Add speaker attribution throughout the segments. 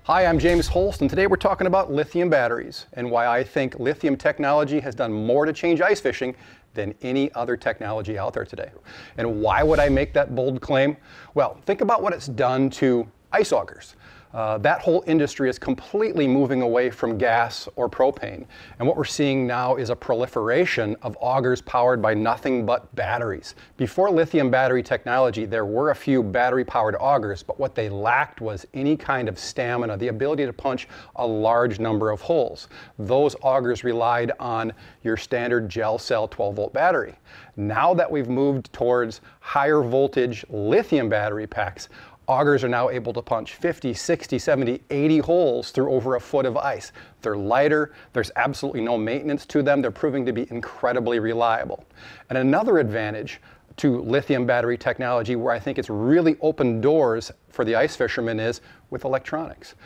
Speaker 1: Hi, I'm James Holst, and today we're talking about lithium batteries and why I think lithium technology has done more to change ice fishing than any other technology out there today. And why would I make that bold claim? Well, think about what it's done to ice augers. That whole industry is completely moving away from gas or propane. And what we're seeing now is a proliferation of augers powered by nothing but batteries. Before lithium battery technology, there were a few battery-powered augers, but what they lacked was any kind of stamina, the ability to punch a large number of holes. Those augers relied on your standard gel cell 12-volt battery. Now that we've moved towards higher voltage lithium battery packs, augers are now able to punch 50, 60, 70, 80 holes through over a foot of ice. They're lighter, there's absolutely no maintenance to them, they're proving to be incredibly reliable. And another advantage to lithium battery technology where I think it's really opened doors for the ice fishermen is with electronics.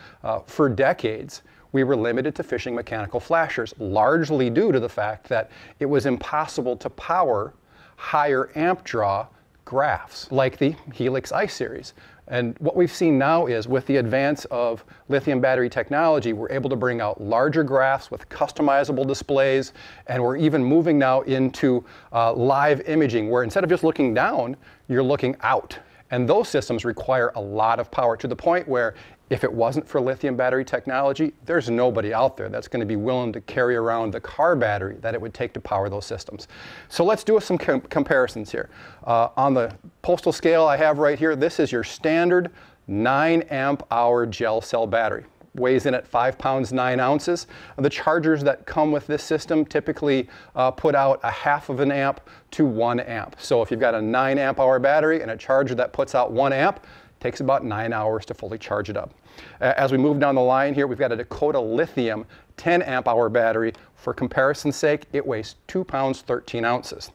Speaker 1: For decades, we were limited to fishing mechanical flashers, largely due to the fact that it was impossible to power higher amp draw graphs like the Helix Ice Series. And what we've seen now is with the advance of lithium battery technology, we're able to bring out larger graphs with customizable displays, and we're even moving now into live imaging where instead of just looking down, you're looking out. And those systems require a lot of power to the point where if it wasn't for lithium battery technology, there's nobody out there that's going to be willing to carry around the car battery that it would take to power those systems. So let's do some comparisons here. On the postal scale I have right here, this is your standard 9 amp hour gel cell battery. Weighs in at 5 pounds 9 ounces. The chargers that come with this system typically put out 1/2 of an amp to 1 amp. So if you've got a 9 amp hour battery and a charger that puts out 1 amp, it takes about 9 hours to fully charge it up. As we move down the line here, we've got a Dakota Lithium 10 amp hour battery. For comparison's sake, it weighs 2 pounds 13 ounces.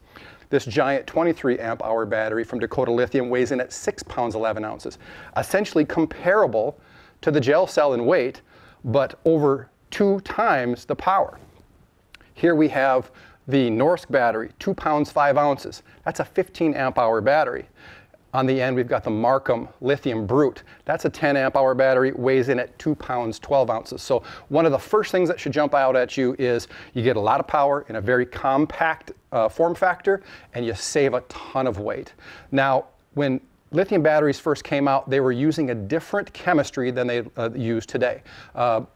Speaker 1: This giant 23 amp hour battery from Dakota Lithium weighs in at 6 pounds 11 ounces. Essentially comparable to the gel cell in weight, but over 2 times the power. Here we have the Norsk battery, 2 pounds 5 ounces. That's a 15 amp hour battery. On the end, we've got the MarCum Lithium Brute. That's a 10 amp hour battery, weighs in at 2 pounds 12 ounces. So one of the first things that should jump out at you is you get a lot of power in a very compact form factor, and you save a ton of weight. Now, when lithium batteries first came out, they were using a different chemistry than they use today.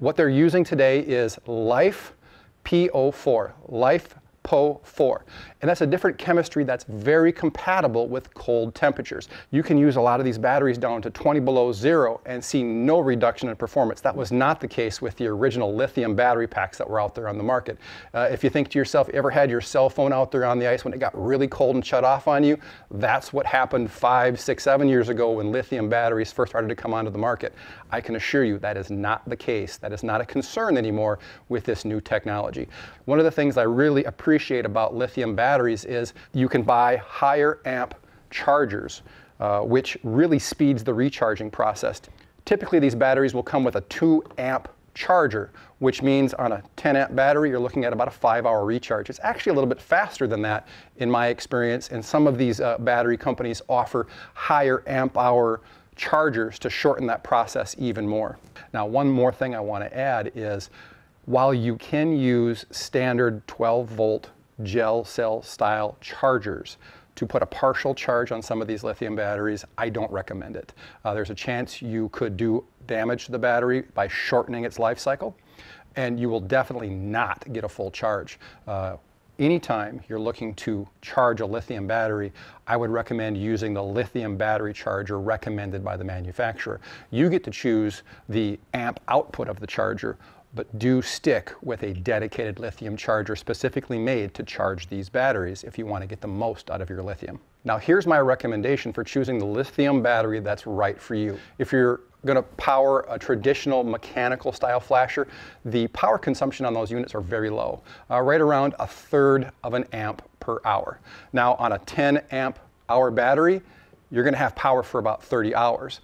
Speaker 1: What they're using today is LiFePO4, LiFePO4. And that's a different chemistry that's very compatible with cold temperatures. You can use a lot of these batteries down to 20 below zero and see no reduction in performance. That was not the case with the original lithium battery packs that were out there on the market. If you think to yourself, you ever had your cell phone out there on the ice when it got really cold and shut off on you? That's what happened 5, 6, 7 years ago when lithium batteries first started to come onto the market. I can assure you that is not the case. That is not a concern anymore with this new technology. One of the things I really appreciate about lithium batteries is you can buy higher amp chargers, which really speeds the recharging process. Typically, these batteries will come with a 2 amp charger, which means on a 10 amp battery, you're looking at about a 5-hour recharge. It's actually a little bit faster than that in my experience, and some of these battery companies offer higher amp hour chargers to shorten that process even more. Now, one more thing I want to add is while you can use standard 12-volt gel cell style chargers to put a partial charge on some of these lithium batteries, I don't recommend it. There's a chance you could do damage to the battery by shortening its life cycle, and you will definitely not get a full charge. Anytime you're looking to charge a lithium battery, I would recommend using the lithium battery charger recommended by the manufacturer. You get to choose the amp output of the charger, but do stick with a dedicated lithium charger specifically made to charge these batteries if you want to get the most out of your lithium. Now, here's my recommendation for choosing the lithium battery that's right for you. If you're going to power a traditional mechanical style flasher, the power consumption on those units are very low, right around 1/3 of an amp per hour. Now, on a 10 amp hour battery, you're going to have power for about 30 hours.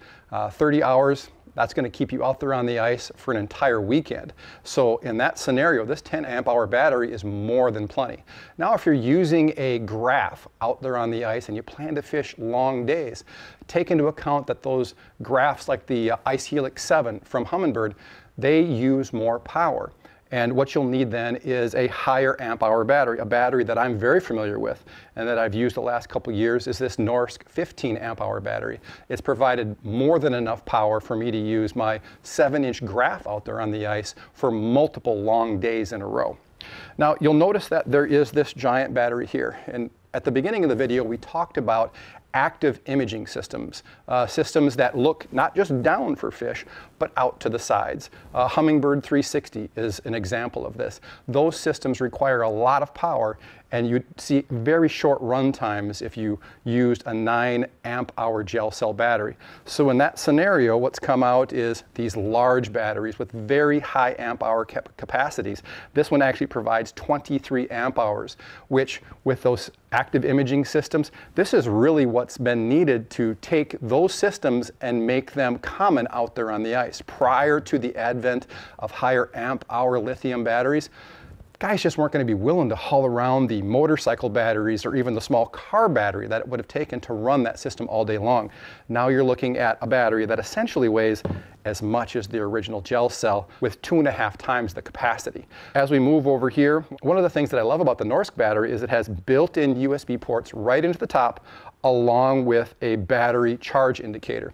Speaker 1: 30 hours, That's going to keep you out there on the ice for an entire weekend. So in that scenario, this 10 amp hour battery is more than plenty. Now, if you're using a graph out there on the ice and you plan to fish long days, take into account that those graphs like the Ice Helix 7 from Humminbird, they use more power. And what you'll need then is a higher amp hour battery. A battery that I'm very familiar with and that I've used the last couple of years is this Norsk 15 amp hour battery. It's provided more than enough power for me to use my 7-inch graph out there on the ice for multiple long days in a row. Now, you'll notice that there is this giant battery here. And at the beginning of the video, we talked about active imaging systems, systems that look not just down for fish, but out to the sides. Humminbird 360 is an example of this. Those systems require a lot of power, and you'd see very short run times if you used a 9 amp hour gel cell battery. So in that scenario, what's come out is these large batteries with very high amp hour capacities. This one actually provides 23 amp hours, which with those active imaging systems, this is really what's been needed to take those systems and make them common out there on the ice. Prior to the advent of higher amp hour lithium batteries, guys just weren't going to be willing to haul around the motorcycle batteries or even the small car battery that it would have taken to run that system all day long. Now you're looking at a battery that essentially weighs as much as the original gel cell with 2.5 times the capacity. As we move over here, one of the things that I love about the Norsk battery is it has built-in USB ports right into the top, along with a battery charge indicator.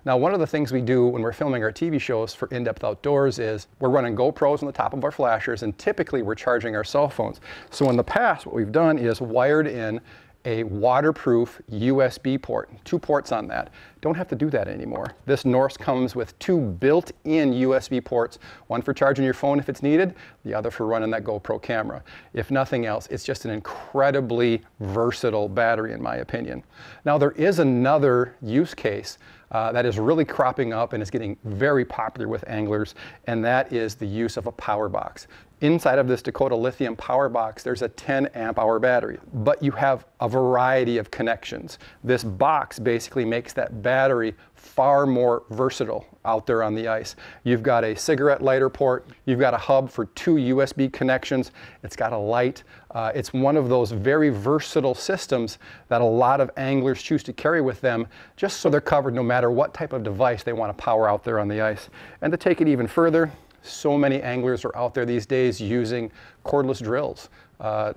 Speaker 1: Now, one of the things we do when we're filming our TV shows for In-Depth Outdoors is we're running GoPros on the top of our flashers, and typically we're charging our cell phones. So in the past, what we've done is wired in a waterproof USB port, 2 ports on that. Don't have to do that anymore. This Norsk comes with 2 built-in USB ports, one for charging your phone if it's needed, the other for running that GoPro camera. If nothing else, it's just an incredibly versatile battery in my opinion. Now, there is another use case that is really cropping up and is getting very popular with anglers, and that is the use of a power box. Inside of this Dakota Lithium power box, there's a 10 amp hour battery, but you have a variety of connections. This box basically makes that battery far more versatile out there on the ice. You've got a cigarette lighter port, you've got a hub for 2 USB connections, it's got a light. It's one of those very versatile systems that a lot of anglers choose to carry with them just so they're covered no matter what type of device they want to power out there on the ice. And to take it even further, so many anglers are out there these days using cordless drills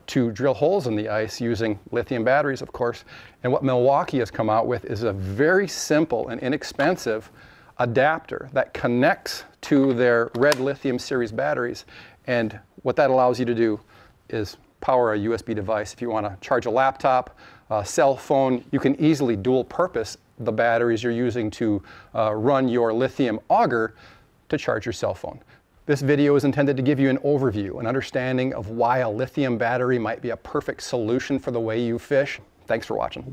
Speaker 1: to drill holes in the ice using lithium batteries, of course. And what Milwaukee has come out with is a very simple and inexpensive adapter that connects to their red lithium series batteries. And what that allows you to do is power a USB device. If you want to charge a laptop, a cell phone, you can easily dual purpose the batteries you're using to run your lithium auger to charge your cell phone. This video is intended to give you an overview, an understanding of why a lithium battery might be a perfect solution for the way you fish. Thanks for watching.